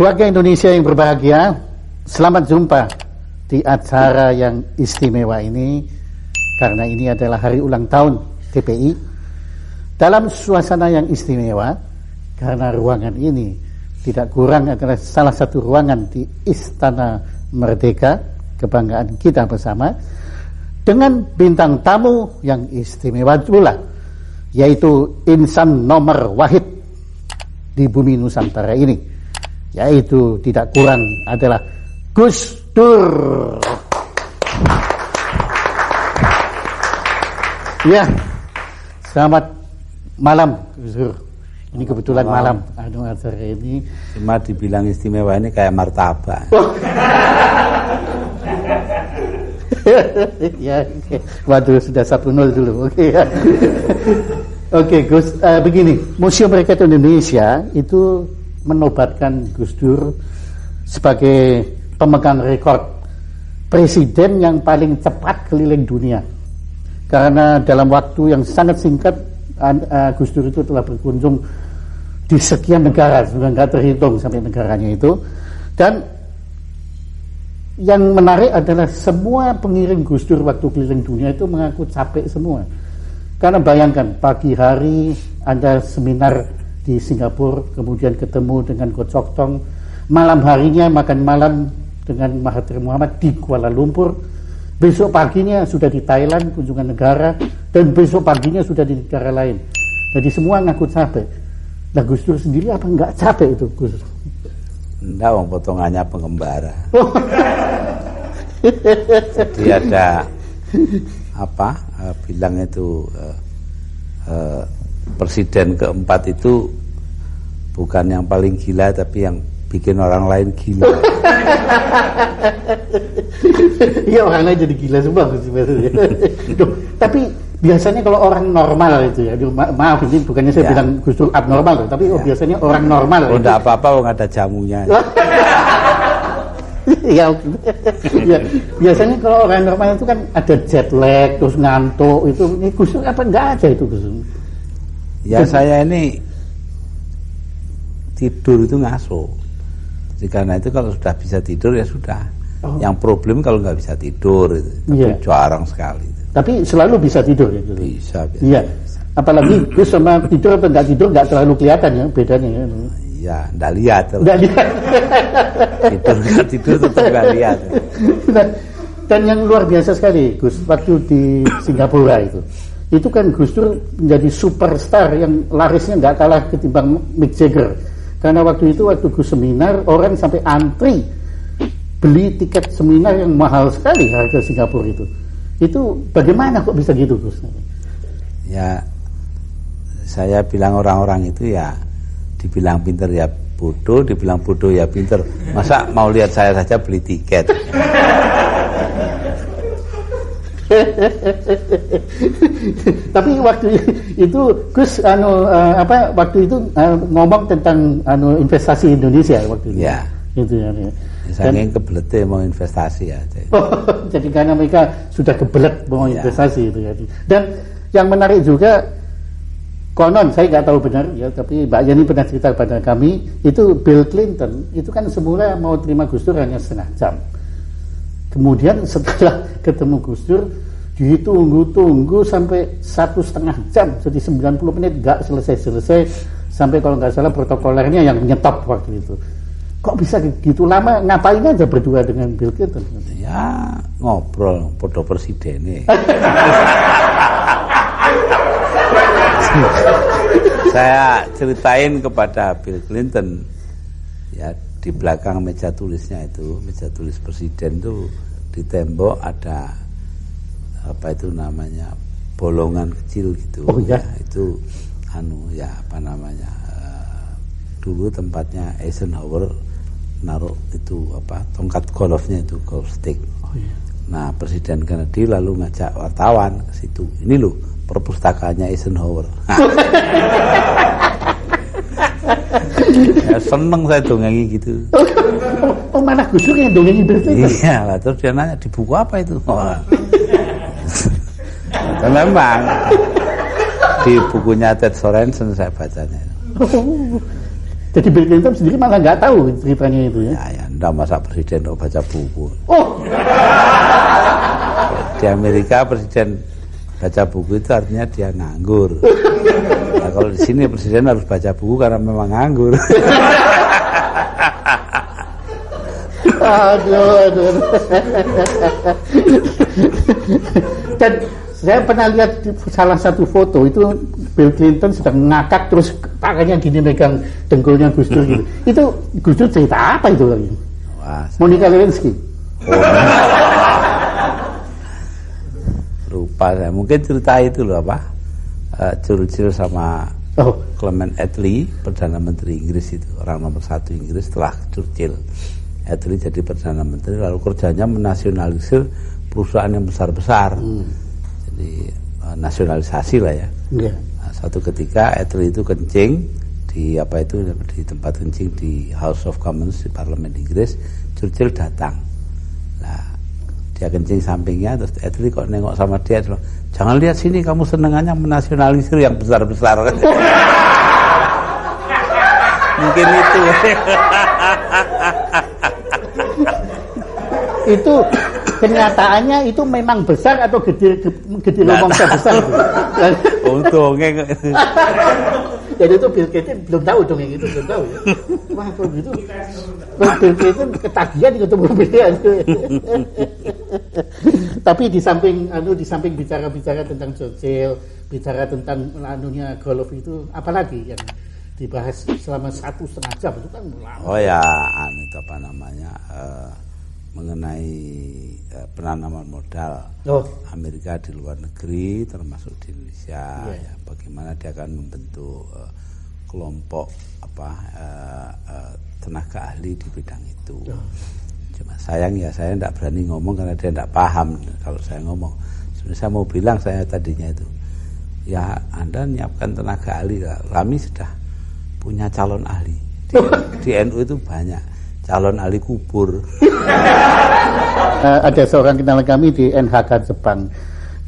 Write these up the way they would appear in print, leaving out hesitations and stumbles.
Keluarga Indonesia yang berbahagia, selamat jumpa di acara yang istimewa ini, karena ini adalah hari ulang tahun TPI. Dalam suasana yang istimewa, karena ruangan ini tidak kurang adalah salah satu ruangan di Istana Merdeka, kebanggaan kita bersama, dengan bintang tamu yang istimewa pula, yaitu insan nomor wahid di bumi Nusantara ini, yaitu tidak kurang adalah Gus Dur. Ya, selamat malam Gus Dur. Ini kebetulan malam acara ini. Cuma dibilang istimewa ini kayak martabak. Ya, okay. Waduh, sudah 1-0 dulu. Oke, ya. Oke, Gus, begini, Museum Rakyat Indonesia itu menobatkan Gus Dur sebagai pemegang rekor presiden yang paling cepat keliling dunia. Karena dalam waktu yang sangat singkat, Gus Dur itu telah berkunjung di sekian negara, sudah nggak terhitung sampai negaranya itu. Dan yang menarik adalah semua pengiring Gus Dur waktu keliling dunia itu mengaku capek semua. Karena bayangkan, pagi hari ada seminar di Singapura, kemudian ketemu dengan Goh Chok Tong, malam harinya makan malam dengan Mahathir Muhammad di Kuala Lumpur, besok paginya sudah di Thailand kunjungan negara, dan besok paginya sudah di negara lain. Jadi semua ngaku capek. Nah, Gus Dur sendiri apa enggak capek itu, Gus? Enggak, wong potongannya pengembara. Jadi ada apa? Bilang itu presiden keempat itu bukan yang paling gila, tapi yang bikin orang lain gila. Iya, orang lain jadi gila semua. Tapi biasanya kalau orang normal itu ya, maaf ini bukannya saya bilang Gus Dur abnormal, tapi biasanya orang normal. Oh, enggak apa-apa, nggak ada jamunya. Ya, biasanya kalau orang normal itu kan ada jet lag, terus ngantuk itu. Ini Gus Dur apa enggak ada itu, Gus Dur? Ya, saya ini tidur itu ngaso. Jadi karena itu kalau sudah bisa tidur ya sudah. Yang problem kalau nggak bisa tidur itu. Tapi jarang sekali itu. Tapi selalu bisa tidur ya, Gus? Bisa. Iya. Apalagi Gus sama tidur atau nggak tidur nggak terlalu kelihatan ya bedanya ya. Ya, nggak lihat. Nggak lihat. Tidur nggak tidur tetap nggak lihat. Dan yang luar biasa sekali, Gus, waktu di Singapura itu kan Gus Dur menjadi superstar yang larisnya nggak kalah ketimbang Mick Jagger. Karena waktu Gus seminar, orang sampai antri beli tiket seminar yang mahal sekali harga Singapura itu. Itu bagaimana kok bisa gitu, Gus? Ya, saya bilang orang-orang itu ya dibilang pinter ya bodoh, dibilang bodoh ya pinter. Masa mau lihat saya saja beli tiket? Tapi waktu itu Gus waktu itu ngomong tentang investasi Indonesia waktu itu. Ya. Itu ya. Saya ingin kebelet mau investasi aja. Jadi karena mereka sudah kebelet mau investasi itu ya. Dan yang menarik juga, konon saya nggak tahu benar ya, tapi Mbak Yani pernah cerita kepada kami, itu Bill Clinton itu kan semula mau terima Gus Dur hanya setengah jam. Kemudian setelah ketemu Gus Dur ditunggu sampai 1,5 jam, jadi 90 menit nggak selesai, sampai kalau nggak salah protokolernya yang nyetop waktu itu. Kok bisa gitu lama? Ngapain aja berdua dengan Bill Clinton? Ya ngobrol, podo presiden. Saya ceritain kepada Bill Clinton, ya di belakang meja tulisnya itu, meja tulis presiden itu di tembok ada apa itu namanya bolongan kecil gitu. Oh ya, itu dulu tempatnya Eisenhower naruh itu tongkat golfnya itu, golf stick. Oh iya. Nah, Presiden Kennedy lalu ngajak wartawan ke situ. Ini loh perpustakaannya Eisenhower. Ya, seneng saya dongengi gitu. Oh, mana Gus Dur yang dongengi berarti? Iya lah, terus dia nanya di buku apa itu? Dan memang di bukunya Ted Sorensen saya bacanya. Jadi Bill Clinton sendiri malah nggak tahu ceritanya itu ya. Ya, enggak, masa presiden kok baca buku. Oh, Di Amerika presiden baca buku itu artinya dia nganggur. Nah, kalau di sini presiden harus baca buku karena memang nganggur. aduh. Dan saya pernah lihat di salah satu foto itu Bill Clinton sedang ngakak terus tangannya gini megang dengkulnya Gus Dur gitu. Itu Gus Dur cerita apa itu lagi? Wah, Monica Lewinsky. Lupa saya. Mungkin cerita itu loh apa? Churchill sama Clement Attlee, Perdana Menteri Inggris itu, orang nomor 1 Inggris setelah Churchill. Attlee jadi Perdana Menteri, lalu kerjanya menasionalisir perusahaan yang besar-besar. Jadi nasionalisasi lah ya. Yeah. Nah, suatu ketika Attlee itu kencing di di tempat kencing di House of Commons di Parlemen Inggris. Churchill datang. Nah, dia kencing sampingnya, terus Attlee kok nengok sama dia, jangan lihat sini, kamu senengannya menasionalisir yang besar-besar. Mungkin itu. Itu kenyataannya itu memang besar atau gede lomongnya besar itu. Untungnya. Jadi itu Bill Clinton belum tahu dong yang itu, belum tahu ya. Wah, kalau gitu Bill Clinton ketagihan ketemu beliau. Tapi di samping bicara-bicara tentang Churchill, bicara tentang Golf itu, apalagi yang dibahas selama 1,5 jam itu kan lama. Oh ya, itu apa namanya, mengenai penanaman modal Amerika di luar negeri termasuk di Indonesia, ya, bagaimana dia akan membentuk kelompok tenaga ahli di bidang itu. Cuma sayang ya, saya tidak berani ngomong karena dia tidak paham. Kalau saya ngomong, sebenarnya saya mau bilang, saya tadinya itu, ya Anda menyiapkan tenaga ahli, kami sudah punya calon ahli di NU itu banyak calon ahli kubur. Ada seorang kenalan kami di NHK Jepang,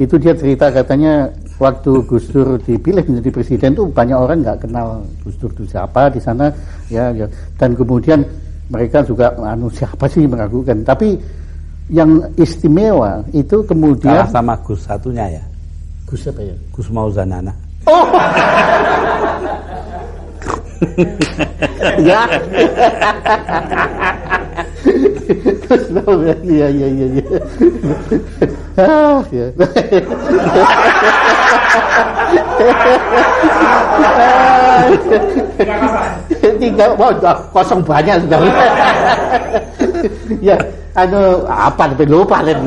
itu dia cerita katanya waktu Gus Dur dipilih menjadi presiden tuh banyak orang nggak kenal Gus Dur itu siapa di sana ya, dan kemudian mereka juga siapa sih meragukan, tapi yang istimewa itu kemudian kalah sama Gus satunya ya, Gus apa ya, Gus Mauzanana. Ya. Iya. Ya. Tiga, kosong banyak sudah. Ya, apa tapi lupa lagi.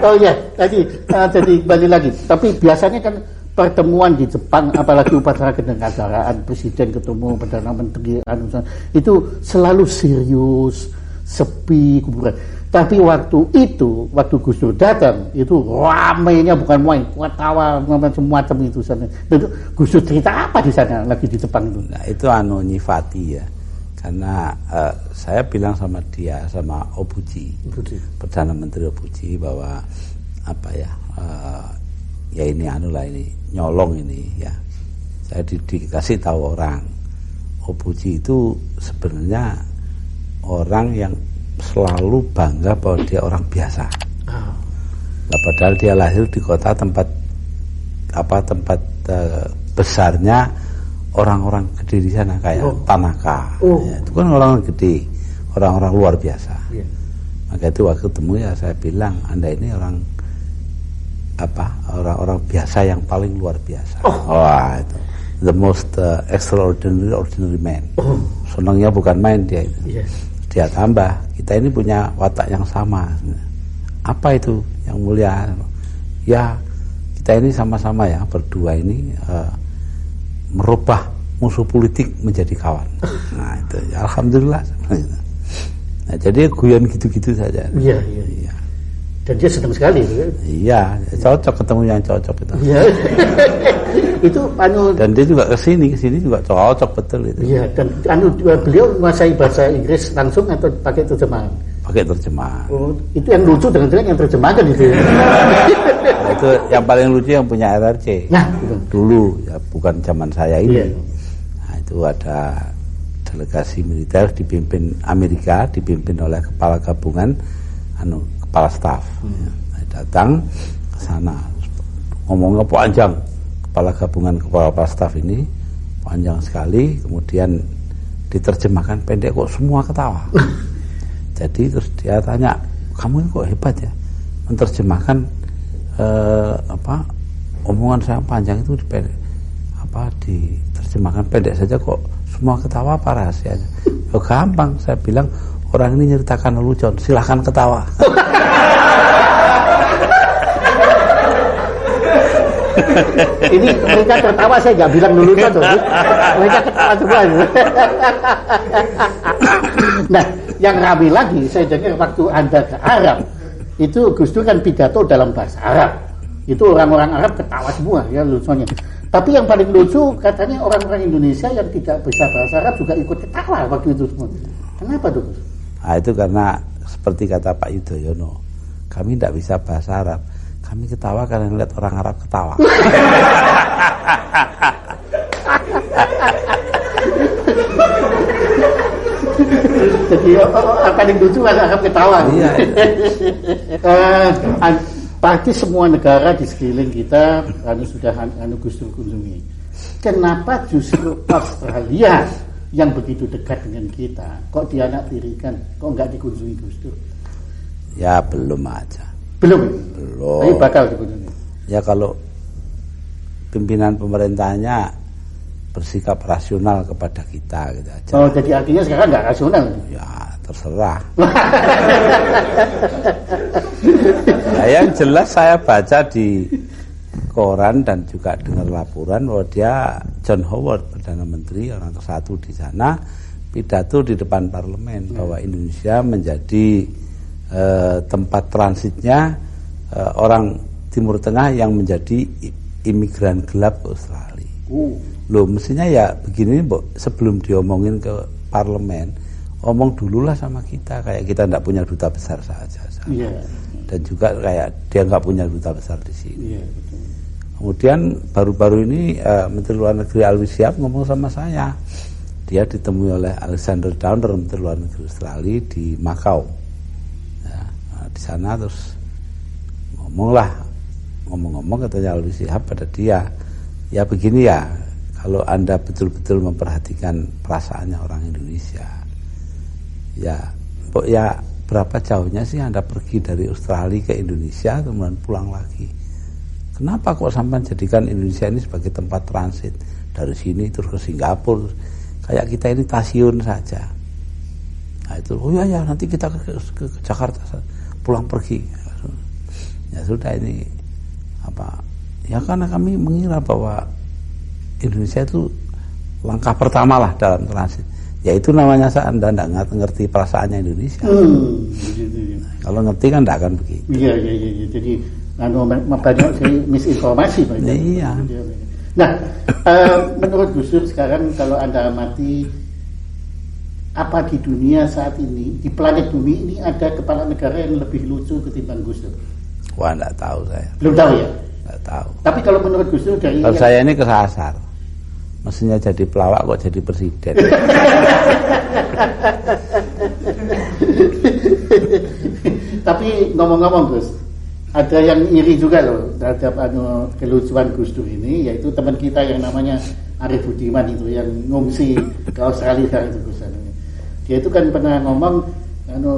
Oh ya, jadi balik lagi. Tapi biasanya kan pertemuan di Jepang, apalagi upacara kenegaraan presiden ketemu perdana menteri, itu selalu serius, sepi, kuburan. Tapi waktu Gus Dur datang, itu ramainya bukan main, tawa macam-macam itu sana. Itu Gus Dur cerita apa di sana lagi di Jepang itu? Nah, itu nyifati ya. Karena saya bilang sama dia, sama Obuchi. Perdana Menteri Obuchi, bahwa ya ini ini nyolong ini ya. Saya dikasih tahu orang, Obuchi itu sebenarnya orang yang selalu bangga bahwa dia orang biasa. Nah, padahal dia lahir di kota tempat besarnya orang-orang gede di sana kayak Tanaka. Ya, itu kan orang gede, orang-orang luar biasa. Maka itu waktu ketemu ya saya bilang, Anda ini orang biasa yang paling luar biasa. Wah, itu the most extraordinary man. Senangnya bukan main dia itu. Dia tambah, kita ini punya watak yang sama. Apa itu yang mulia? Ya, kita ini sama-sama ya, berdua ini merubah musuh politik menjadi kawan. Nah itu ya, alhamdulillah. Nah, jadi guyon gitu-gitu saja. Iya. Dan dia senang sekali kan? Iya, cocok ketemu yang cocok itu. Iya. Itu dan dia juga kesini juga cocok betul itu. Iya, dan beliau menguasai bahasa Inggris langsung atau pakai terjemahan? Pakai terjemahan. Itu yang lucu dengan yang terjemahkan itu. Nah, itu yang paling lucu yang punya RRC. Nah, dulu ya, bukan zaman saya ini. Iya. Nah, itu ada delegasi militer dipimpin Amerika, dipimpin oleh kepala gabungan, kepala staf. Saya datang ke sana, ngomongnya panjang. Kepala gabungan, kepala staf ini panjang sekali, kemudian diterjemahkan pendek, kok semua ketawa. Jadi terus dia tanya, kamu ini kok hebat ya, menerjemahkan omongan saya panjang itu diterjemahkan pendek saja kok semua ketawa, apa rahasianya? Ya gampang, saya bilang orang ini nyeritakan lelucon, silahkan ketawa. Ini mereka tertawa, saya nggak bilang lelucon tuh. Mereka ketawa semua. Nah, yang ramai lagi saya dengar waktu Anda ke Arab, itu Gus Dur kan pidato dalam bahasa Arab. Itu orang-orang Arab ketawa semua ya lucunya. Tapi yang paling lucu katanya orang-orang Indonesia yang tidak bisa bahasa Arab juga ikut ketawa waktu itu semua. Kenapa tuh, Gus? Nah, itu karena seperti kata Pak Yudhoyono, kami tidak bisa bahasa Arab. Kami ketawa karena melihat orang Arab ketawa. Jadi akan yang lucu kan Arab ketawa. Iya. Pasti semua negara di sekeliling kita sudah Gus Dur kunjungi. Kenapa justru Australia yang begitu dekat dengan kita kok dianaktirikan, kok nggak dikunjungi Gus Dur? Ya belum aja. Belum. Belum. Tapi bakal dikunjungi. Ya kalau pimpinan pemerintahnya bersikap rasional kepada kita gitu aja. Oh, jadi artinya sekarang nggak rasional? Ya terserah. Nah, yang jelas saya baca di koran dan juga dengar laporan bahwa dia, John Howard, Perdana Menteri, orang ke-1 di sana, pidato di depan parlemen bahwa Indonesia menjadi tempat transitnya orang Timur Tengah yang menjadi imigran gelap ke Australia. Loh, mestinya ya begini, sebelum diomongin ke parlemen, omong dululah sama kita, kayak kita tidak punya duta besar saja. Iya. Dan juga kayak dia nggak punya duta besar di sini. Iya, betul. Kemudian baru-baru ini Menteri Luar Negeri Alwi Syihab ngomong sama saya. Dia ditemui oleh Alexander Downer, Menteri Luar Negeri Australia di Macau. Ya, di sana terus ngomong-ngomong katanya Alwi Syihab pada dia, ya begini ya, kalau Anda betul-betul memperhatikan perasaannya orang Indonesia, ya berapa jauhnya sih Anda pergi dari Australia ke Indonesia kemudian pulang lagi? Kenapa kok sampai jadikan Indonesia ini sebagai tempat transit dari sini terus ke Singapura, kayak kita ini stasiun saja? Nah itu, oh ya nanti kita ke Jakarta pulang pergi. Ya sudah, ini ya karena kami mengira bahwa Indonesia itu langkah pertama lah dalam transit. Ya itu namanya Anda tidak ngerti perasaannya Indonesia. Kalau ngerti kan tidak akan begitu. Iya. Jadi banyak misinformasi. Iya. Nah, menurut Gus Dur sekarang kalau Anda amati, apa di dunia saat ini, di planet bumi ini ada kepala negara yang lebih lucu ketimbang Gus Dur? Wah, tidak tahu saya. Belum tahu ya? Tidak tahu. Tapi kalau menurut Gus Dur dari... Kalau saya ini kesasar. Mestinya jadi pelawak kok jadi presiden. Tapi ngomong-ngomong Gus, ada yang iri juga loh terhadap kelucuan Gus Dur ini, yaitu teman kita yang namanya Arief Budiman itu yang ngungsi ke Australia sekarang itu Gus. Dia itu kan pernah ngomong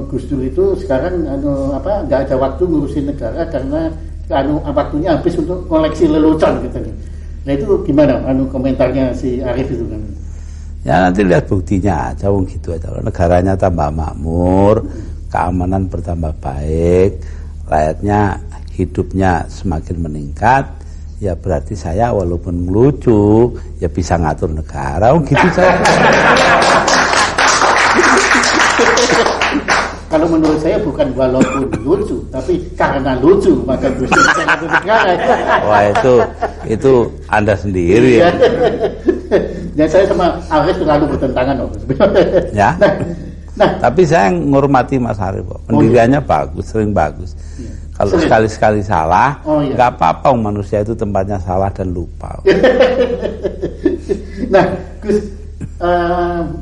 Gus Dur itu sekarang nggak ada waktu ngurusin negara karena waktunya habis untuk koleksi lelucon gitu. Nah itu gimana komentarnya si Arief itu kan? Ya nanti lihat buktinya aja, gitu aja. Negaranya tambah makmur, keamanan bertambah baik, rakyatnya hidupnya semakin meningkat, ya berarti saya walaupun lucu ya bisa ngatur negara, gitu saya. Kalau menurut saya bukan walaupun lucu, tapi karena lucu maka bisa ngatur negara. Wah itu Anda sendiri ya. Ya saya sama Arief terlalu bertentangan loh. Ya. Nah, tapi saya menghormati Mas Arief kok. Pendiriannya bagus, sering bagus. Ya. Kalau sekali-sekali salah, nggak iya. apa-apa, manusia itu tempatnya salah dan lupa. Nah, Gus,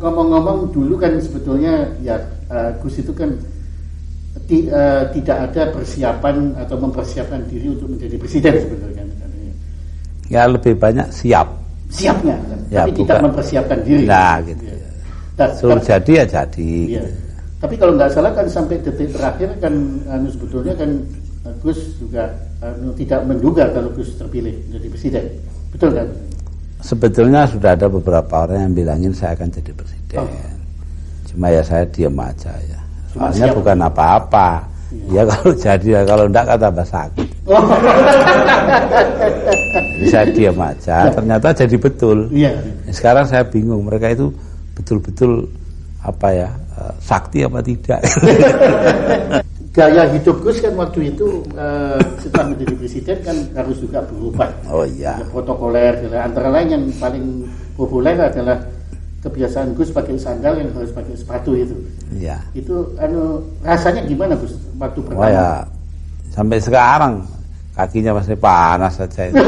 Ngomong-ngomong dulu kan sebetulnya ya Gus itu kan tidak ada persiapan atau mempersiapkan diri untuk menjadi presiden sebetulnya. Ya lebih banyak Siapnya, ya, tapi tidak mempersiapkan diri. Nah, gitu. Ya. Suruh jadi ya jadi. Iya. Gitu. Tapi kalau nggak salah kan sampai detik terakhir kan sebetulnya kan Gus juga tidak menduga kalau Gus terpilih menjadi presiden, betul kan? Sebetulnya sudah ada beberapa orang yang bilangin saya akan jadi presiden. Cuma ya saya diam aja ya. Soalnya bukan apa-apa. Ya kalau jadi, ya kalau enggak kan tambah sakit. Jadi saya diam aja. Ternyata jadi betul. Sekarang saya bingung mereka itu betul-betul apa ya, sakti apa tidak. Gaya hidup Gus kan waktu itu setelah menjadi presiden kan harus juga berubah. Oh iya. Protokoler, antara lain yang paling populer adalah kebiasaan Gus pakai sandal yang harus pakai sepatu itu. Iya. Itu rasanya gimana Gus waktu pertama? Oh ya, sampai sekarang kakinya masih panas saja itu.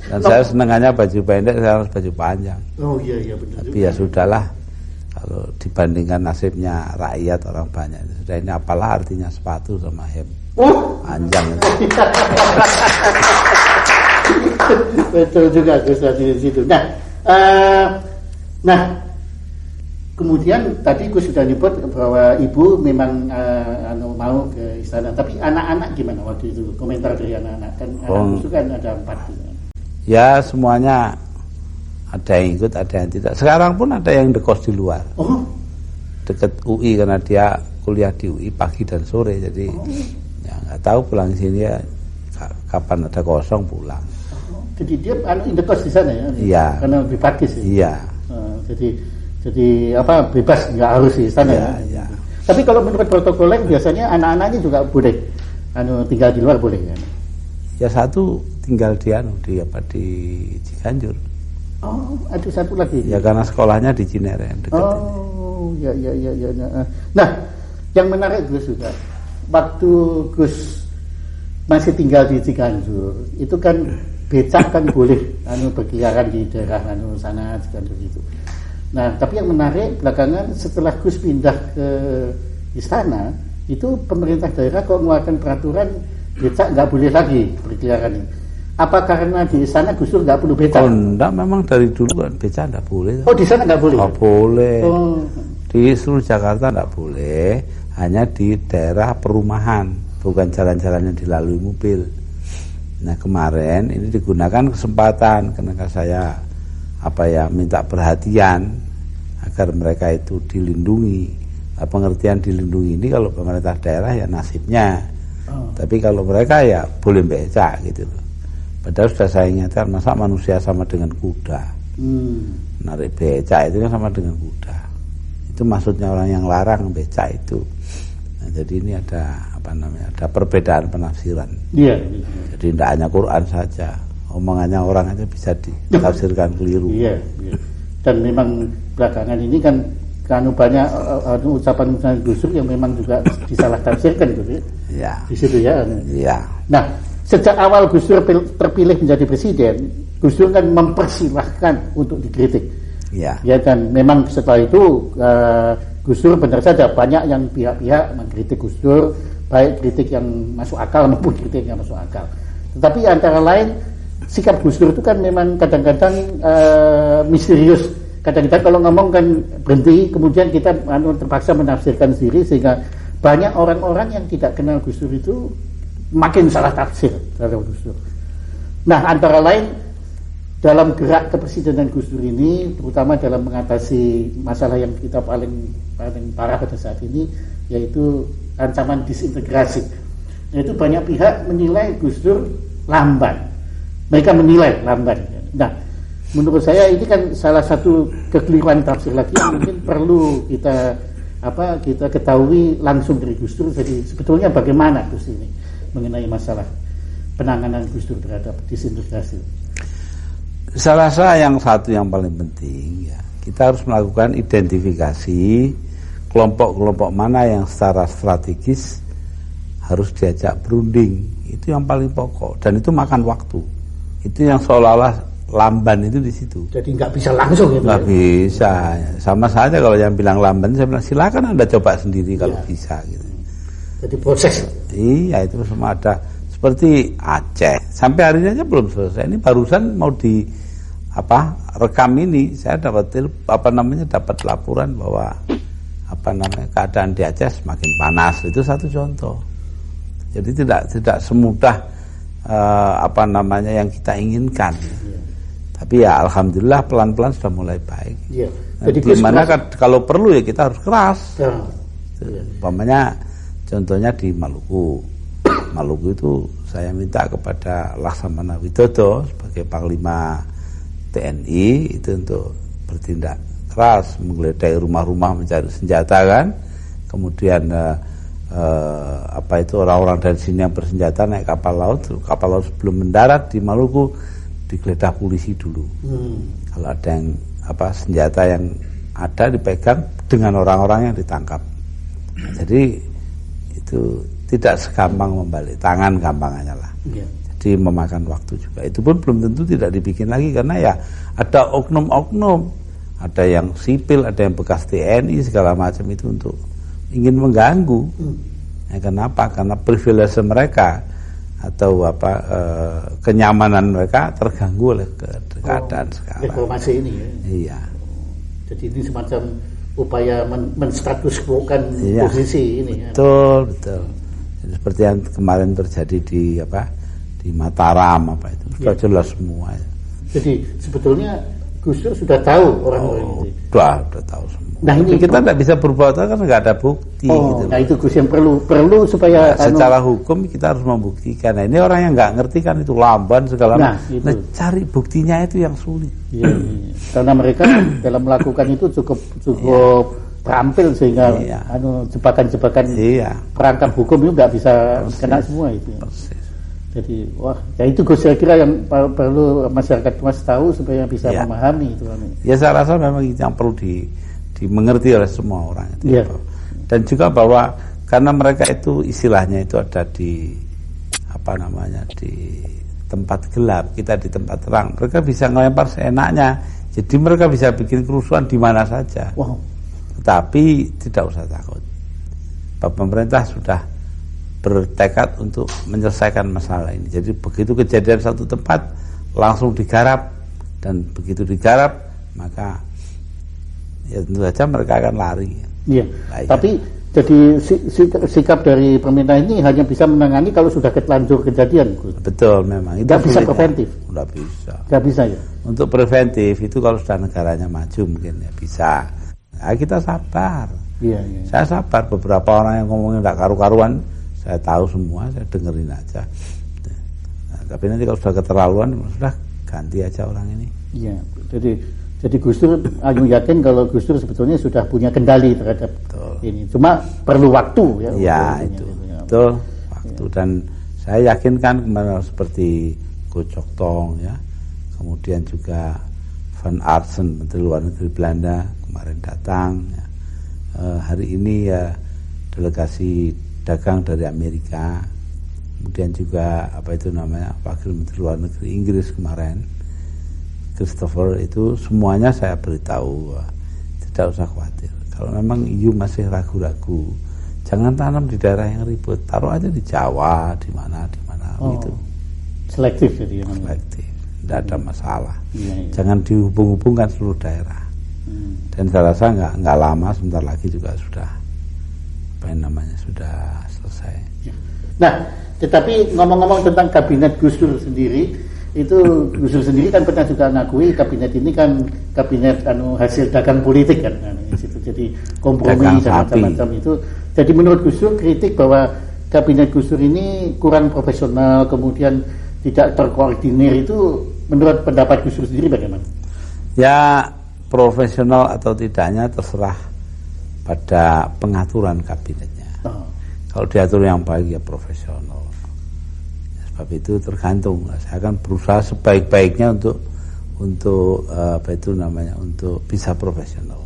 Dan saya senangannya baju pendek, saya harus baju panjang. Oh iya benar. Tapi ya sudahlah. Kalau dibandingkan nasibnya rakyat orang banyak, sudah ini apalah artinya sepatu sama hem panjang itu. Betul juga Gus di situ. Nah, kemudian tadi Gus sudah nyebut bahwa ibu memang mau ke istana. Tapi anak-anak gimana waktu itu? Komentar dari anak-anak kan anak itu kan ada 4. Ya semuanya. Ada yang ikut, ada yang tidak. Sekarang pun ada yang dekos di luar. Dekat UI karena dia kuliah di UI pagi dan sore. Jadi ya nggak tahu pulang sini ya kapan ada kosong pulang. Jadi dia indekos di sana ya? Iya. Karena lebih praktis ya? Iya. Jadi apa bebas nggak harus di sana ya? Iya. Tapi kalau menurut protokolnya biasanya anak-anaknya juga boleh tinggal di luar boleh ya? Ya satu tinggal di Ciganjur. Oh, ada satu lagi. Ya karena sekolahnya di Cinere dekat ini. Ya. Nah, yang menarik Gus juga, waktu Gus masih tinggal di Ciganjur, itu kan becak kan boleh berkeliaran di daerah sana Ciganjur itu. Nah, tapi yang menarik belakangan setelah Gus pindah ke istana, itu pemerintah daerah kok mengeluarkan peraturan becak nggak boleh lagi berkeliaran ini. Apa karena di sana Gus Dur nggak perlu becak? Oh enggak, memang dari dulu kan becak nggak boleh. Oh di sana nggak boleh? Nggak boleh. Di seluruh Jakarta nggak boleh, hanya di daerah perumahan, bukan jalan-jalan yang dilalui mobil. Nah kemarin ini digunakan kesempatan karena saya minta perhatian agar mereka itu dilindungi. Nah, pengertian dilindungi ini kalau pemerintah daerah ya nasibnya. Tapi kalau mereka ya boleh becak gitu loh. Padahal sudah saya ingatkan, masa manusia sama dengan kuda. Narik becak itu kan sama dengan kuda. Itu maksudnya orang yang larang becak itu. Nah, jadi ini ada ada perbedaan penafsiran. Iya. Jadi tidak hanya Quran saja, omongannya orang aja bisa ditafsirkan keliru. Iya. Dan memang belakangan ini kan banyak ucapan-ucapan Gus Dur yang memang juga disalah tafsirkan gitu ya. Iya. Di situ ya. Iya. Nah, sejak awal Gus Dur terpilih menjadi presiden, Gus Dur kan mempersilahkan untuk dikritik. Ya. Ya kan, memang setelah itu Gus Dur benar saja banyak yang pihak-pihak mengkritik Gus Dur, baik kritik yang masuk akal maupun kritik yang masuk akal. Tetapi antara lain sikap Gus Dur itu kan memang kadang-kadang misterius. Kadang-kadang kalau ngomong kan berhenti, kemudian kita terpaksa menafsirkan sendiri sehingga banyak orang-orang yang tidak kenal Gus Dur itu makin salah tafsir terhadap Gus Dur. Nah, antara lain dalam gerak kepresidenan Gus Dur ini, terutama dalam mengatasi masalah yang kita paling parah pada saat ini, yaitu ancaman disintegrasi. Yaitu banyak pihak menilai Gus Dur lamban. Mereka menilai lamban. Nah, menurut saya ini kan salah satu kekeliruan tafsir lagi yang mungkin perlu kita ketahui langsung dari Gus Dur. Jadi sebetulnya bagaimana Gus ini mengenai masalah penanganan Gus Dur terhadap disintegrasi? Saya rasa yang paling penting ya, kita harus melakukan identifikasi kelompok-kelompok mana yang secara strategis harus diajak berunding. Itu yang paling pokok dan itu makan waktu. Itu yang seolah-olah lamban itu di situ. Jadi nggak bisa langsung gitu. Nggak bisa. Sama saja kalau yang bilang lamban, saya bilang silakan Anda coba sendiri kalau bisa gitu. Jadi proses. Iya, itu semua ada. Seperti Aceh, sampai hari ini aja belum selesai. Ini barusan mau rekam ini, saya dapat dapat laporan bahwa keadaan di Aceh semakin panas. Itu satu contoh. Jadi tidak semudah yang kita inginkan. Tapi ya alhamdulillah pelan-pelan sudah mulai baik. Iya. Jadi dimana kalau perlu ya kita harus keras. Ya. Umpamanya contohnya di Maluku. Maluku itu saya minta kepada Laksamana Widodo sebagai Panglima TNI itu untuk bertindak keras, menggeledah rumah-rumah mencari senjata kan. Kemudian orang-orang dari sini yang bersenjata naik kapal laut sebelum mendarat di Maluku digeledah polisi dulu. Kalau ada yang senjata yang ada dipegang dengan orang-orang yang ditangkap. Jadi itu tidak segampang membalik tangan gampangnya lah. Jadi memakan waktu juga. Itu pun belum tentu tidak dibikin lagi karena ya ada oknum-oknum, ada yang sipil, ada yang bekas TNI segala macam itu untuk ingin mengganggu. Ya, kenapa? Karena privilege mereka atau kenyamanan mereka terganggu oleh keadaan sekarang. Reformasi ini ya. Iya. Jadi ini semacam upaya menstatus quo-kan posisi ini. Betul. Jadi seperti yang kemarin terjadi di Mataram sudah jelas semua. Jadi sebetulnya Gus Dur sudah tahu orang-orang itu. Sudah tahu semua. Nah, ini kita tidak bisa berbuat karena nggak ada bukti. Gitu. Nah itu Gus yang perlu supaya secara hukum kita harus membuktikan. Nah ini orang yang nggak ngerti kan itu lamban segala macam. Nah, cari buktinya itu yang sulit. Iya. Karena mereka dalam melakukan itu cukup terampil sehingga jebakan-jebakan perangkap hukum itu nggak bisa kena semua itu. Persis. Jadi itu Gus saya kira yang perlu masyarakat luas tahu supaya bisa memahami itu. Ya saya rasa memang yang perlu dimengerti oleh semua orang itu. Dan juga bahwa karena mereka itu istilahnya itu ada di di tempat gelap, kita di tempat terang, mereka bisa ngelempar seenaknya. Jadi mereka bisa bikin kerusuhan di mana saja. Tetapi tidak usah takut. Pemerintah sudah bertekad untuk menyelesaikan masalah ini. Jadi begitu kejadian satu tempat langsung digarap, dan begitu digarap maka ya tentu saja mereka akan lari. Iya. Tapi jadi sikap dari pemerintah ini hanya bisa menangani kalau sudah terlanjur kejadian. Betul, memang. Itu tidak bisa preventif. Tidak bisa. Tidak bisa ya. Untuk preventif itu kalau sudah negaranya maju mungkin ya bisa. Nah, kita sabar. Iya. Saya sabar. Beberapa orang yang ngomongin tidak karu-karuan, saya tahu semua, saya dengerin aja. Nah, tapi nanti kalau sudah keterlaluan, sudah ganti aja orang ini. Iya. Jadi Gus Dur yakin kalau Gus Dur sebetulnya sudah punya kendali terhadap ini. Cuma perlu waktu ya. Ya itu. Betul. Waktu dan saya yakinkan kemarin seperti Go Chok Tong ya. Kemudian juga Van Artsen, Menteri Luar Negeri Belanda kemarin datang ya. Hari ini ya delegasi dagang dari Amerika. Kemudian juga Wakil Menteri Luar Negeri Inggris kemarin, Christopher, itu semuanya saya beritahu, tidak usah khawatir. Kalau memang EU masih ragu-ragu, jangan tanam di daerah yang ribut, taruh aja di Jawa, di mana gitu. Selektif jadi. Selektif, tidak ada masalah. Jangan dihubung-hubungkan seluruh daerah. Dan saya rasa nggak lama, sebentar lagi juga sudah selesai. Nah, tetapi ngomong-ngomong tentang kabinet Gus Dur sendiri, itu Gus Dur sendiri kan pernah juga mengakui kabinet ini kan kabinet hasil dagang politik kan, jadi kompromi dan macam-macam itu. Jadi menurut Gus Dur kritik bahwa kabinet Gus Dur ini kurang profesional, kemudian tidak terkoordinir, itu menurut pendapat Gus Dur sendiri bagaimana? Ya profesional atau tidaknya terserah pada pengaturan kabinetnya. Kalau diatur yang baik ya profesional. Sebab itu tergantung. Saya akan berusaha sebaik-baiknya untuk untuk bisa profesional.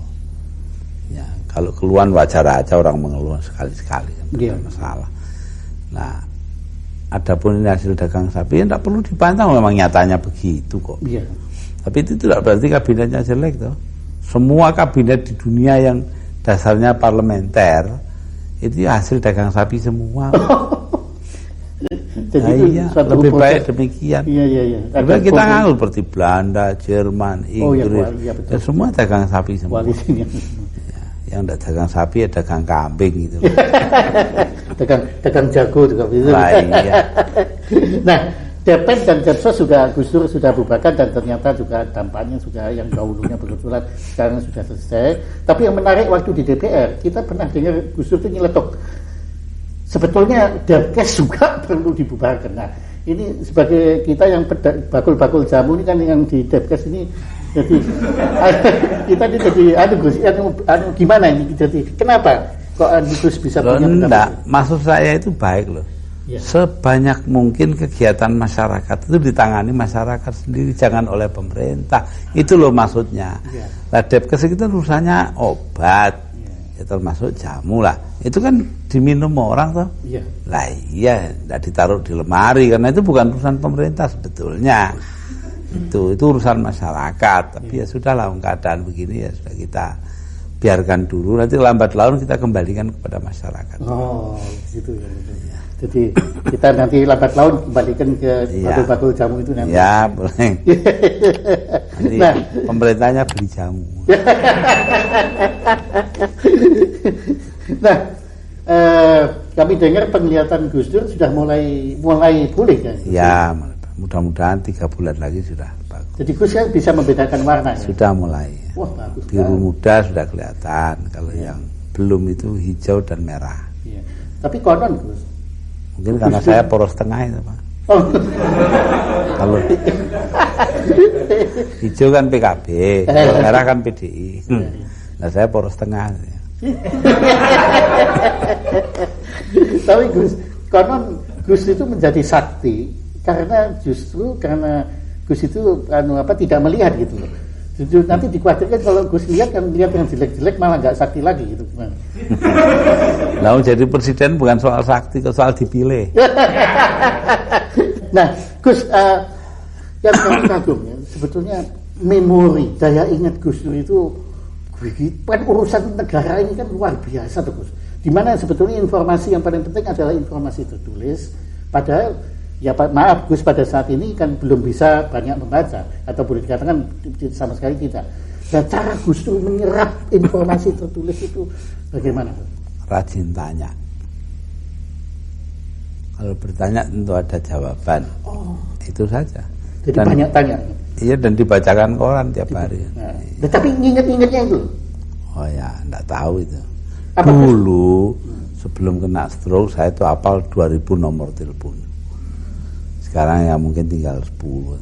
Ya, kalau keluhan wajar aja orang mengeluh sekali-sekali kan tidak masalah. Nah, adapun ini hasil dagang sapi tidak perlu dipantau, memang nyatanya begitu kok. Tapi itu tidak berarti kabinetnya jelek toh. Semua kabinet di dunia yang dasarnya parlementer itu hasil dagang sapi semua. Jadi nah, itu iya, suatu lebih proses. baik demikian. Iya. Tapi kita nganggur seperti Belanda, Jerman, Inggris, betul. dan semua dagang sapi semua. Koalisinya. Ya, yang tidak dagang sapi ya dagang kambing gitu. dagang jago juga bisa. Nah, iya. Nah, DPN dan Depsos sudah Gus Dur sudah bubarkan dan ternyata juga dampaknya sudah yang dahulunya bersurat sekarang sudah selesai. Tapi yang menarik waktu di DPR kita pernah dengar Gus Dur itu nyeletuk. Sebetulnya Depkes juga perlu dibubarkan. Nah, ini sebagai kita yang bakul-bakul jamu ini kan yang di Depkes ini jadi kita ini jadi gimana ini jadi kenapa kok Gus bisa punya pendapat? Maksud saya itu baik loh. Ya. Sebanyak mungkin kegiatan masyarakat itu ditangani masyarakat sendiri, jangan oleh pemerintah. Itu loh maksudnya. Ya. Nah, Depkes itu urusannya obat, ya, termasuk jamu lah. Itu kan diminum orang toh. Ya. Lah iya, tidak ditaruh di lemari karena itu bukan urusan pemerintah sebetulnya. Itu urusan masyarakat. Tapi ya sudahlah, keadaan begini ya sudah kita biarkan dulu. Nanti lambat laun kita kembalikan kepada masyarakat. Oh, gitu ya. Jadi kita nanti lambat laun kembalikan ke bakul-bakul jamu itu nanti. Ya, boleh. Nanti nah, pemerintahnya beli jamu. Nah, kami dengar penglihatan Gus Dur sudah mulai pulih kan? Ya, mudah-mudahan 3 bulan lagi sudah bagus. Jadi Gus kan bisa membedakan warna ya? Sudah mulai. Wah, bagus. Biru muda sudah kelihatan. Kalau yang belum itu hijau dan merah. Ya. Tapi konon Gus, mungkin karena saya poros tengah itu Pak. Oh. Kalau hijau kan PKB, merah kan PDI. Nah saya poros tengah. Tapi Gus, konon Gus itu menjadi sakti karena Gus itu tidak melihat gitu loh. Nanti dikhawatirkan kalau Gus lihat yang jelek-jelek malah nggak sakti lagi gitu. Nah, jadi presiden bukan soal sakti, soal dipilih. Nah, Gus, yang kami kagum ya, sebetulnya memori, daya ingat Gus Dur itu kan urusan negara ini kan luar biasa tuh Gus. Dimana sebetulnya informasi yang paling penting adalah informasi tertulis. Padahal ya maaf Gus, pada saat ini kan belum bisa banyak membaca atau boleh dikatakan sama sekali tidak. Dan cara Gus Dur menyerap informasi tertulis itu bagaimana? Rajin tanya. Kalau bertanya tentu ada jawaban. Oh. Itu saja. Jadi dan, banyak tanya. Iya, dan dibacakan koran tiap hari. Nah, tapi ingat-ingatnya itu? Oh ya, enggak tahu itu. Apa dulu sebelum kena stroke saya itu hafal 2000 nomor telepon. Sekarang ya mungkin tinggal 10.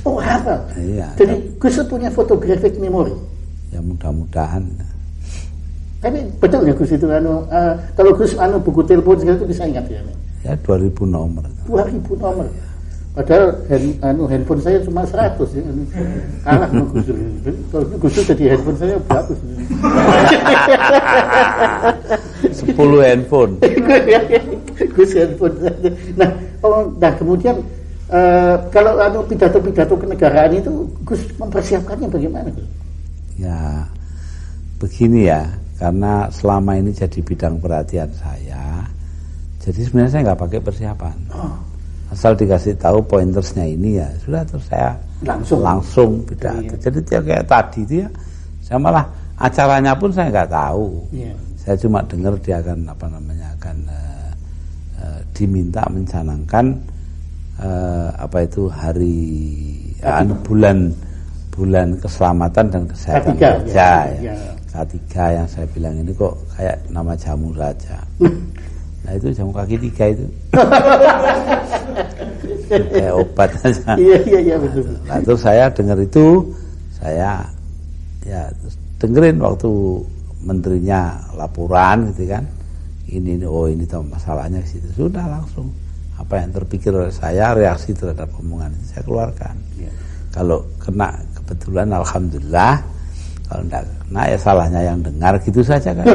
Oh, hafal? Iya. Jadi Gus punya photographic memory? Ya mudah-mudahan. Tapi betul ya Gus itu kalau Gus buku telepon segala itu bisa ingat ya? Ya 2000 nomor. 2000 nomor. Padahal handphone saya cuma 100 ya. Kalah sama Gus Dur. Kalau Gus Dur jadi handphone saya bagus. 10 handphone. Gus handphone. Nah kemudian kalau pidato-pidato kenegaraan itu Gus mempersiapkannya bagaimana? Ya begini ya, karena selama ini jadi bidang perhatian saya, jadi sebenarnya saya nggak pakai persiapan. Asal dikasih tahu pointersnya ini ya sudah, terus saya langsung pidato. Jadi kayak tadi itu ya, saya malah acaranya pun saya nggak tahu. Saya cuma dengar dia akan diminta mencanangkan hari bulan keselamatan dan kesehatan kerja ya. K3 yang saya bilang ini kok kayak nama jamu saja. Nah itu jamu kaki 3 itu. Kayak obat saja. Iya betul. Nah terus saya dengar itu, saya ya terus dengerin waktu menterinya laporan gitu kan. Ini tahu masalahnya ke situ. Sudah langsung apa yang terpikir oleh saya, reaksi terhadap omongan itu saya keluarkan. Kalau kena kebetulan alhamdulillah, kalau enggak kena ya salahnya yang dengar, gitu saja kan.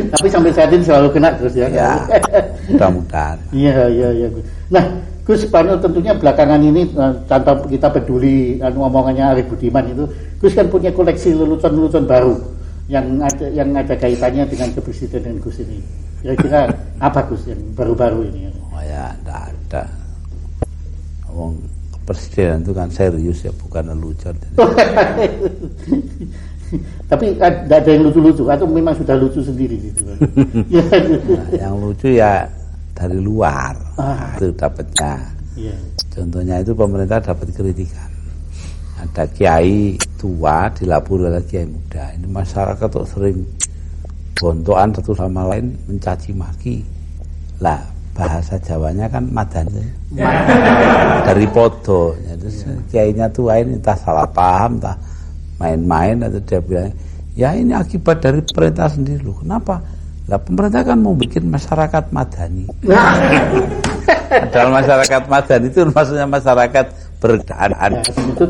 Tapi sampai saat ini selalu kena terus ya. Ya, mudah-mudahan. Iya. Nah, Gus Panu tentunya belakangan ini tanpa kita peduli omongannya Arief Budiman itu, Gus kan punya koleksi lelucon-lelucon baru yang ada kaitannya dengan kepresidenan Gus ini. Kira-kira apa Gus yang baru-baru ini? Oh ya, enggak ada. Ngomong kepresidenan itu kan serius ya, bukan lelucon. Tapi ada yang lucu-lucu atau memang sudah lucu sendiri gitu? Nah, yang lucu ya dari luar itu dapatnya. Yeah. Contohnya itu pemerintah dapat kritikan. Ada kiai tua dilapor oleh kiai muda. Ini masyarakat tuh sering bontokan satu sama lain mencaci maki. Lah bahasa Jawanya kan madani. Dari podo. Terus kiainya tua ini entah salah paham, entah main-main atau dia bilang, ya ini akibat dari pemerintah sendiri loh. Kenapa? Lah pemerintah kan mau bikin masyarakat madani. Padahal masyarakat madani itu maksudnya masyarakat berdaan. Itu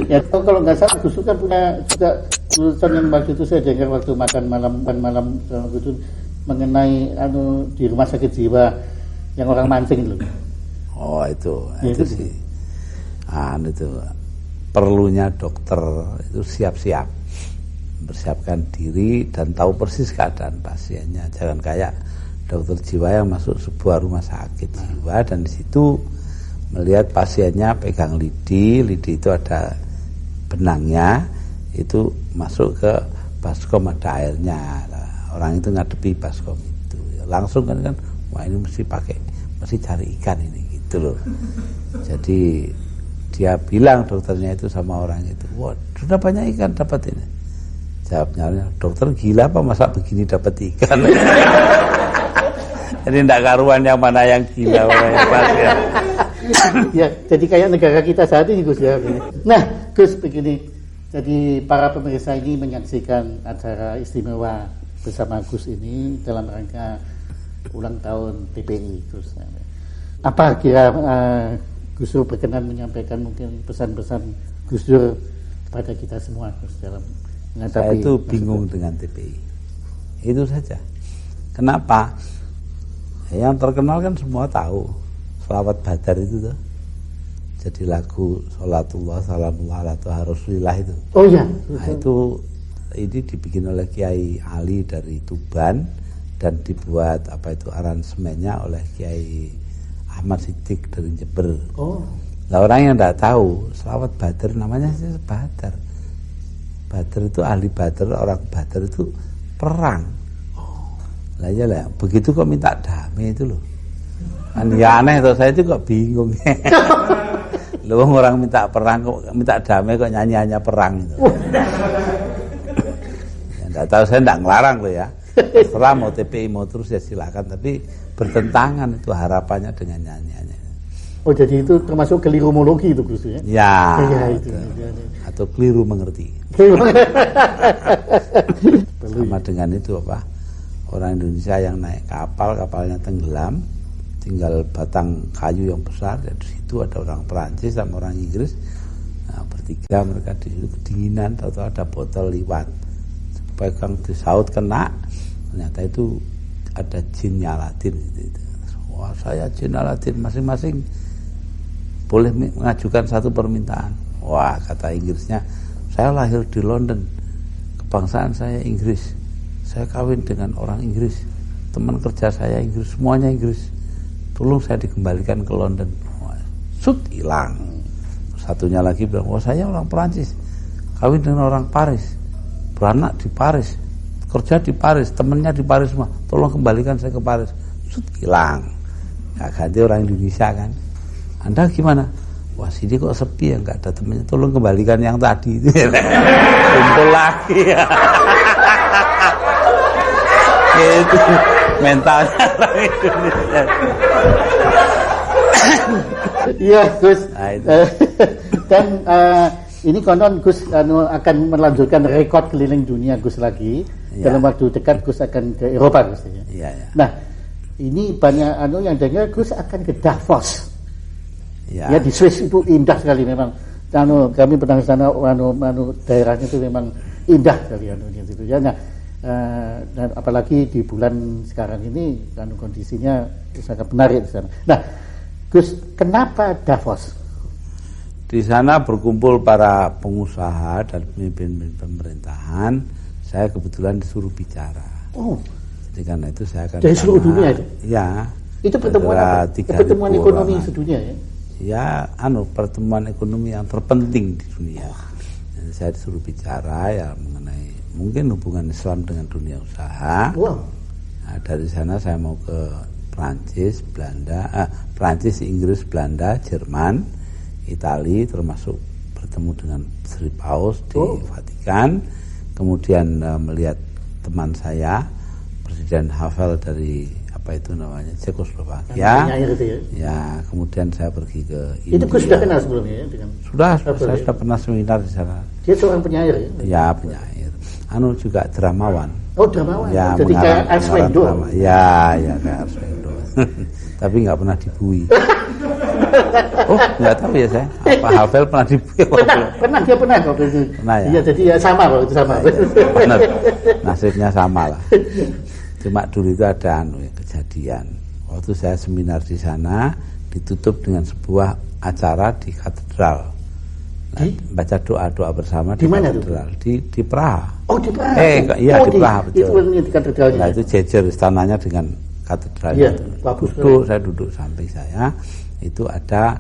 ya kalau nggak salah Gus kan punya juga tulisan yang waktu itu saya dengar waktu makan malam itu mengenai di rumah sakit jiwa yang orang mancing loh. Oh itu sih. Itu perlunya dokter itu siap-siap. Mempersiapkan diri dan tahu persis keadaan pasiennya. Jangan kayak dokter jiwa yang masuk sebuah rumah sakit jiwa dan di situ melihat pasiennya pegang lidi itu ada benangnya, itu masuk ke baskom ada airnya. Orang itu ngadepi baskom itu langsung kan wah ini mesti cari ikan ini gitu loh. Jadi dia bilang dokternya itu sama orang itu, wah sudah banyak ikan dapat ini. Jawabnya, dokter gila apa masa begini dapat ikan? Jadi tidak karuan yang mana yang gila, mana yang pasien. Ya, jadi kayak negara kita saat ini Gus ya. Nah, Gus begini, jadi para pemirsa ini menyaksikan acara istimewa bersama Gus ini dalam rangka ulang tahun TPI Gus. Apa kira Gus Dur berkenan menyampaikan mungkin pesan-pesan Gus Dur kepada kita semua Gus dalam saya itu bingung dengan TPI. Itu saja. Kenapa? Yang terkenal kan semua tahu. Sholawat Badar itu tuh. Jadi lagu Sholatullah Salamullah ala Rasulillah itu. Oh iya. Nah, itu ini dibikin oleh Kiai Ali dari Tuban dan dibuat aransemennya oleh Kiai Ahmad Siddiq dari Jember. Oh. Nah, orang yang tidak tahu Sholawat Badar namanya sih Badar. Badar itu ahli Badar, orang Badar itu perang. Lah ya lah, begitu kok minta damai itu loh. Kan ya aneh tuh, saya itu kok bingung. Loh orang minta perang kok minta damai kok nyanyi perang itu. Ya enggak tahu, saya enggak ngelarang loh ya. Setelah mau TPI mau terus ya silakan, tapi bertentangan itu harapannya dengan nyanyiannya. Oh jadi itu termasuk kelirumologi itu Gus ya? Ya itu. Atau keliru mengerti. Sama dengan itu orang Indonesia yang naik kapalnya tenggelam, tinggal batang kayu yang besar, di situ ada orang Perancis sama orang Inggris. Nah, bertiga mereka di situ kedinginan, tahu-tahu ada botol liwat, pegang di saut kena, ternyata itu ada jinnya Aladin gitu. Wah saya jin Aladin, masing-masing boleh mengajukan satu permintaan. Wah kata Inggrisnya, saya lahir di London, kebangsaan saya Inggris, saya kawin dengan orang Inggris, teman kerja saya Inggris, semuanya Inggris, tolong saya dikembalikan ke London. Sut hilang. Satunya lagi bilang, saya orang Perancis, kawin dengan orang Paris, beranak di Paris, kerja di Paris, temennya di Paris semua, tolong kembalikan saya ke Paris. Sut hilang. Nah, ganti orang Indonesia kan. Anda gimana? Wah sini kok sepi ya, nggak ada temennya, tolong kembalikan yang tadi itu. Kumpul lagi ya. Itu mentalnya orang Indonesia. Iya Gus. Nah, itu. Dan ini konon Gus akan melanjutkan rekor keliling dunia Gus lagi. Ya. Dalam waktu dekat Gus akan ke Eropa Gus ya. Iya, ya. Nah ini banyak yang dengar Gus akan ke Davos. Ya di Swiss itu indah sekali memang. Kami pernah ke sana, daerahnya itu memang indah sekali gitu ya. Nah, Dan apalagi di bulan sekarang ini kan kondisinya sangat menarik di sana. Nah, Gus, kenapa Davos? Di sana berkumpul para pengusaha dan pemimpin pemerintahan. Saya kebetulan disuruh bicara. Oh, jadi karena itu saya akan dari seluruh dunia itu? Ya. Itu pertemuan apa? Pertemuan ekonomi sedunia ya? Ya, pertemuan ekonomi yang terpenting di dunia. Jadi saya disuruh bicara ya mengenai mungkin hubungan Islam dengan dunia usaha. Wow. Nah, dari sana saya mau ke Prancis, Prancis, Inggris, Belanda, Jerman, Italia, termasuk bertemu dengan Sri Paus di Vatikan. Kemudian melihat teman saya, Presiden Havel dari Cekoslovakia. Ya, kemudian saya pergi ke India. Itu Gus sudah kenal sebelumnya ya dengan? Saya sudah pernah seminar di sana. Dia seorang penyair ya? Ya, penyair. Juga dramawan. Oh, dramawan. Ya, jadi kayak Arswendo. Ya, kayak Arswendo. Tapi nggak pernah dibui. Oh, nggak tahu ya saya. Apa Havel pernah dibui? Pernah dia pernah waktu itu. Pernah ya. Iya, jadi ya sama waktu itu sama. Benar. Nasibnya sama lah. Cuma dulu itu ada kejadian. Waktu saya seminar di sana ditutup dengan sebuah acara di katedral. Baca doa-doa bersama di katedral di Praha. Oh, di Praha. Iya, di Praha betul. Itu di katedralnya. Nah, itu jejer istananya dengan katedral. Iya, bagus. Saya duduk samping saya itu ada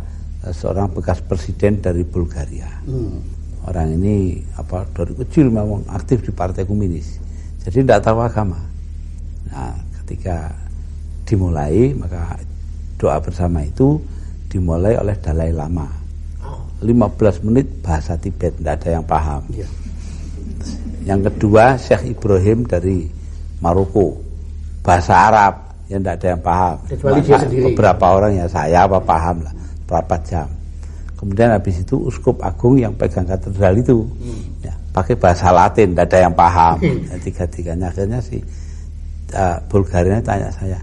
seorang bekas presiden dari Bulgaria. Orang ini dari kecil memang aktif di Partai Komunis. Jadi tidak tahu agama. Nah, ketika dimulai, maka doa bersama itu dimulai oleh Dalai Lama. 15 menit bahasa Tibet, tidak ada yang paham. Yeah. Yang kedua, Syekh Ibrahim dari Maroko, bahasa Arab, yang tidak ada yang paham. Kecuali dia sendiri. Beberapa orang ya saya paham lah, berapa jam. Kemudian habis itu Uskup Agung yang pegang katedral itu, ya, pakai bahasa Latin, tidak ada yang paham. Tiga-tiganya akhirnya sih. Bulgaria tanya saya,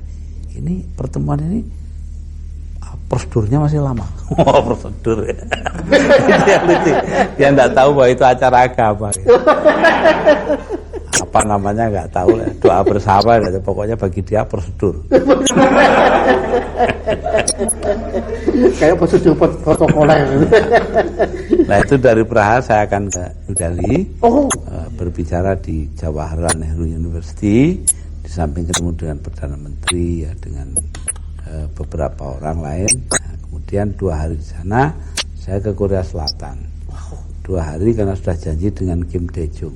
ini pertemuan ini prosedurnya masih lama. Prosedur ya. Dia tidak tahu bahwa itu acara agama. Apa namanya nggak tahu, doa bersama, pokoknya bagi dia prosedur. Kayak prosedur protokoler. Nah, itu dari Praha saya akan ke New Delhi, berbicara di Jawaharlal Nehru University. Di samping ketemu dengan Perdana Menteri, ya, dengan beberapa orang lain. Nah, kemudian 2 hari di sana saya ke Korea Selatan. 2 hari karena sudah janji dengan Kim Dae-jung.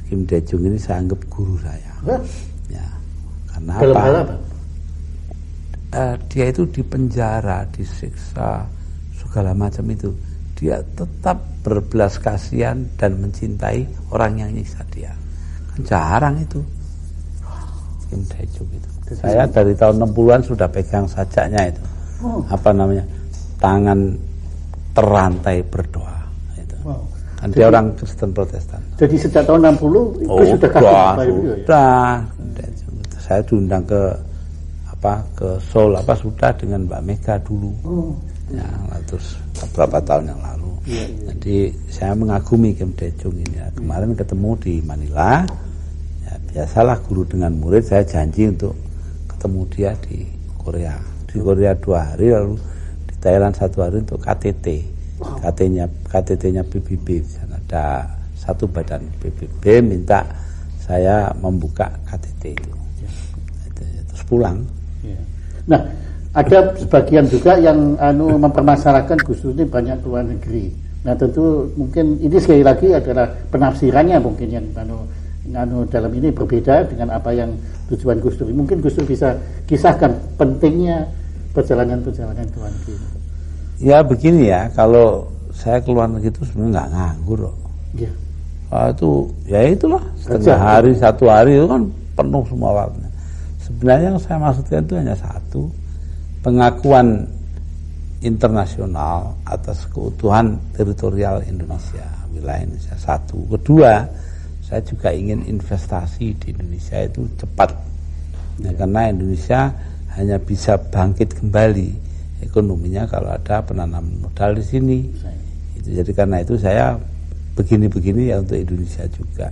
Kim Dae-jung ini saya anggap guru saya. Ya, karena apa? Dia itu dipenjara, disiksa, segala macam itu. Dia tetap berbelas kasihan dan mencintai orang yang nyiksa dia. Kan jarang itu. Kim Dae-jung itu. Saya dari tahun 60-an sudah pegang sajaknya itu. Tangan terantai berdoa itu. Kan dia orang Kristen Protestan. Jadi sejak tahun 60 itu sudah sudah. Saya diundang ke Seoul sudah dengan Mbak Mega dulu. Ya, terus beberapa tahun yang lalu. Jadi saya mengagumi Kim Dae-jung ini. Ya. Kemarin ketemu di Manila. Ya, biasalah guru dengan murid, saya janji untuk ketemu dia di Korea. Di Korea 2 hari, lalu di Thailand 1 hari untuk KTT. KTT-nya PBB. Ada satu badan PBB minta saya membuka KTT itu. Terus pulang. Nah, ada sebagian juga yang mempermasalahkan Gus Dur ini banyak ke luar negeri. Nah, tentu mungkin ini sekali lagi adalah penafsirannya mungkin yang dalam ini berbeda dengan apa yang tujuan Gus Dur. Mungkin Gus Dur bisa kisahkan pentingnya perjalanan-perjalanan ke luar negeri. Ya begini ya, kalau saya ke luar negeri itu sebenarnya nggak nganggur kok. Ya. Itu ya itulah setengah hari, 1 hari itu kan penuh semua waktunya. Sebenarnya yang saya maksudkan itu hanya satu, pengakuan internasional atas keutuhan teritorial Indonesia, wilayah Indonesia. 1. Kedua, saya juga ingin investasi di Indonesia itu cepat. Ya, karena Indonesia hanya bisa bangkit kembali ekonominya kalau ada penanaman modal di sini. Jadi karena itu saya begini-begini ya untuk Indonesia juga.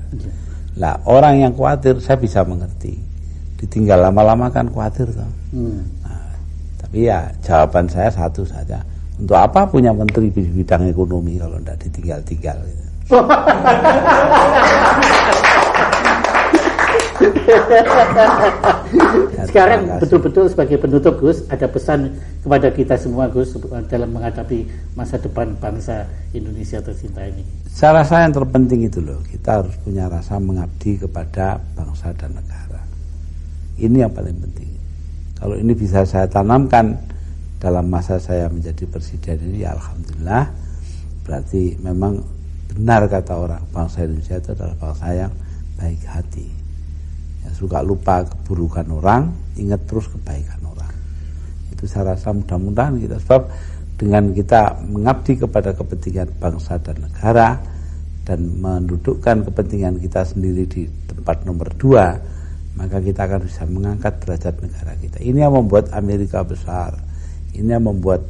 Lah orang yang khawatir saya bisa mengerti. Ditinggal lama-lama kan khawatir toh. Nah, tapi ya jawaban saya satu saja. Untuk apa punya menteri di bidang ekonomi kalau tidak ditinggal-tinggal gitu. Sekarang betul-betul sebagai penutup Gus, ada pesan kepada kita semua Gus dalam menghadapi masa depan bangsa Indonesia tercinta ini. Saya rasa yang terpenting itu loh, kita harus punya rasa mengabdi kepada bangsa dan negara. Ini yang paling penting. Kalau ini bisa saya tanamkan dalam masa saya menjadi presiden ini, ya alhamdulillah, berarti memang benar kata orang, bangsa Indonesia itu adalah bangsa yang baik hati. Ya, suka lupa keburukan orang, ingat terus kebaikan orang. Itu saya rasa mudah-mudahan kita, sebab dengan kita mengabdi kepada kepentingan bangsa dan negara dan mendudukkan kepentingan kita sendiri di tempat nomor 2, maka kita akan bisa mengangkat derajat negara kita. Ini yang membuat Amerika besar, ini yang membuat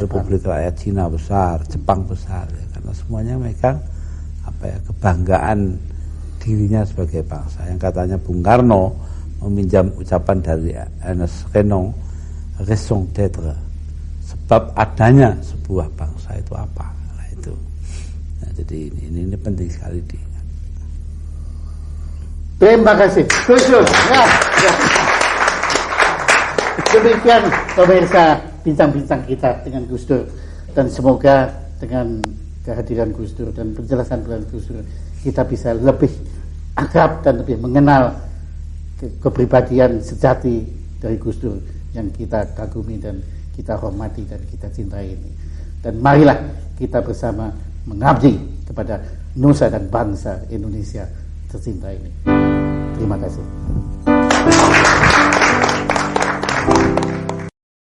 Republik Rakyat Cina besar, Jepang besar, ya, karena semuanya memegang kebanggaan dirinya sebagai bangsa. Yang katanya Bung Karno meminjam ucapan dari Ernest Renan, raison d'être, sebab adanya sebuah bangsa itu apa? Nah, itu. Nah, jadi ini penting sekali diingat. Terima kasih. Gus. Ya. Demikian pemirsa bincang-bincang kita dengan Gus Dur, dan semoga dengan kehadiran Gus Dur dan penjelasan Gus Dur kita bisa lebih akrab dan lebih mengenal kepribadian sejati dari Gus Dur yang kita kagumi dan kita hormati dan kita cintai ini. Dan marilah kita bersama mengabdi kepada nusa dan bangsa Indonesia tercinta ini. Terima kasih.